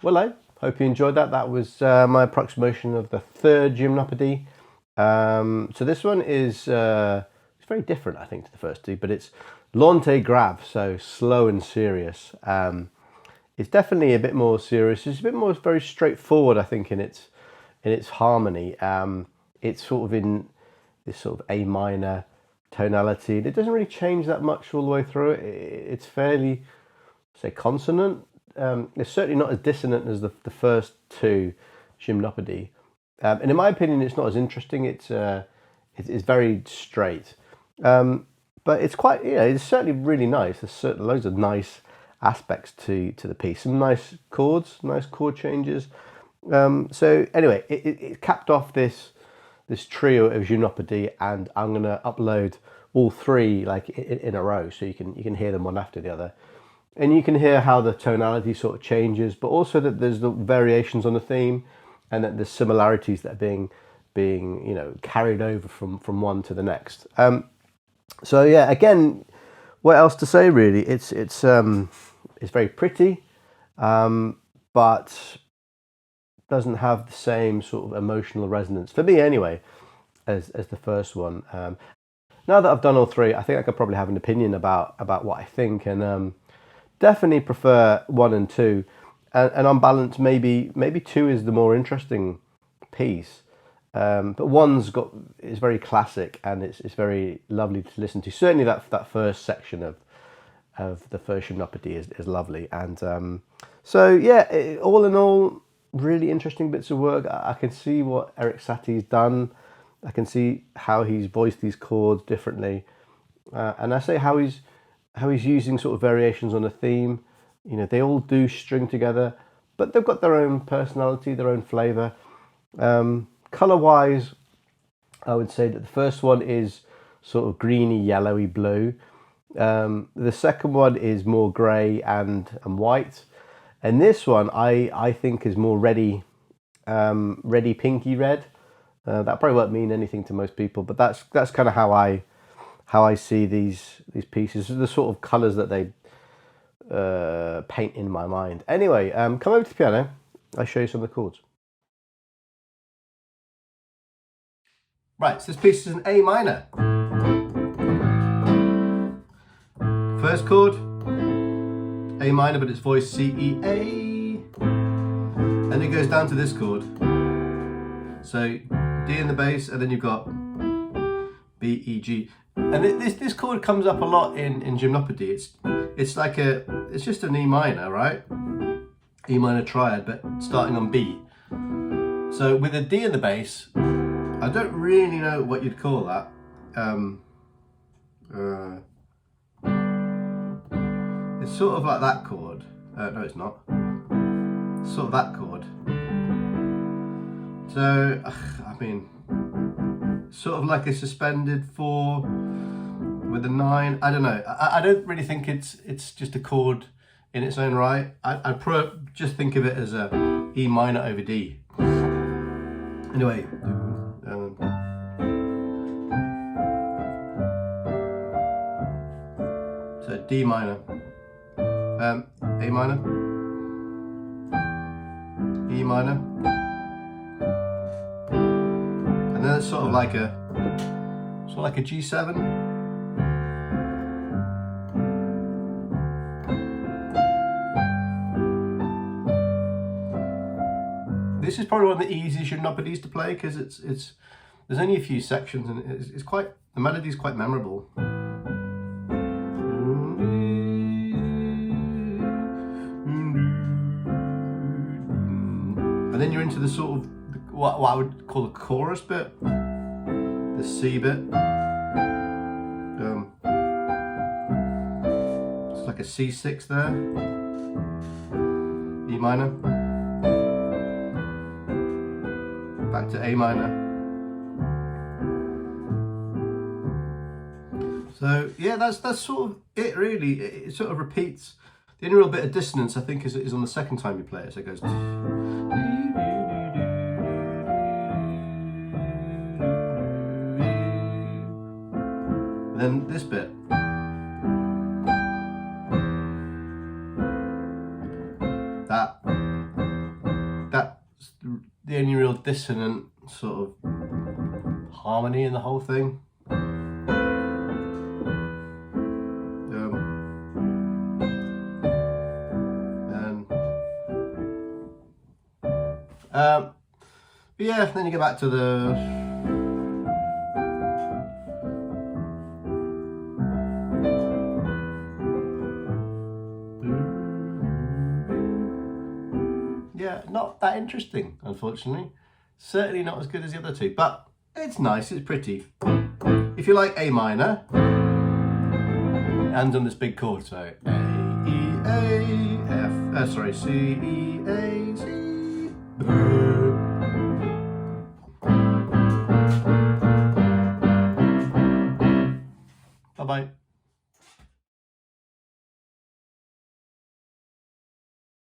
well, I hope you enjoyed that. That was my approximation of the third Gymnopédie. So this one is it's very different, I think, to the first two, but it's lente grave, so slow and serious. It's definitely a bit more serious. It's a bit more very straightforward, I think, in its harmony. It's sort of in this sort of A minor tonality. It doesn't really change that much all the way through it. It's fairly, say, consonant. It's certainly not as dissonant as the first two Gymnopédie. And in my opinion, it's not as interesting. It's very straight. But it's quite, it's certainly really nice. There's loads of nice aspects to the piece. Some nice chords, nice chord changes. So anyway, it capped off this trio of Gymnopédie, and I'm gonna upload all three like in a row, so you can hear them one after the other, and you can hear how the tonality sort of changes, but also that there's the variations on the theme, and that there's similarities that are being carried over from one to the next. So yeah, again, what else to say really? It's very pretty, but doesn't have the same sort of emotional resonance, for me anyway, as the first one. Now that I've done all three, I think I could probably have an opinion about what I think, and definitely prefer 1 and 2, and on balance maybe 2 is the more interesting piece. But 1's is very classic, and it's very lovely to listen to. Certainly that first section of the first Gymnopédie is lovely, and so yeah, all in all, really interesting bits of work. I can see what Erik Satie's done. I can see how he's voiced these chords differently, and I say how he's using sort of variations on a theme. They all do string together, but they've got their own personality, their own flavour. Colour-wise, I would say that the first one is sort of greeny, yellowy blue. The second one is more grey and white. And this one, I think, is more reddy pinky red. That probably won't mean anything to most people, but that's kind of how I see these pieces, the sort of colours that they paint in my mind. Anyway, come over to the piano. I'll show you some of the chords. Right, so this piece is an A minor. First chord, A minor, but it's voiced C, E, A. And it goes down to this chord. So D in the bass, and then you've got B, E, G. And this chord comes up a lot in Gymnopédie. It's just an E minor, right? E minor triad, but starting on B. So with a D in the bass, I don't really know what you'd call that. It's sort of like that chord. No, it's not. It's sort of that chord. So, I mean, sort of like a suspended 4 with a 9. I don't know. I don't really think it's just a chord in its own right. I'd just think of it as a E minor over D. Anyway. So D minor, A minor, E minor, and then it's sort of like a G7. This is probably one of the easiest Gymnopédies to play, because there's only a few sections, and the melody is quite memorable. And then you're into the sort of what I would call the chorus bit, the C bit. It's like a C6 there, E minor, back to A minor. So yeah, that's sort of it really. It sort of repeats. The only real bit of dissonance, I think, is on the second time you play it. So it goes. And then this bit. the only real dissonant sort of harmony in the whole thing. But yeah, then you go back to the not that interesting, unfortunately. Certainly not as good as the other two, but it's nice, it's pretty. If you like A minor, and on this big chord, so A, E, A, F, sorry, C, E, A, C, bye-bye.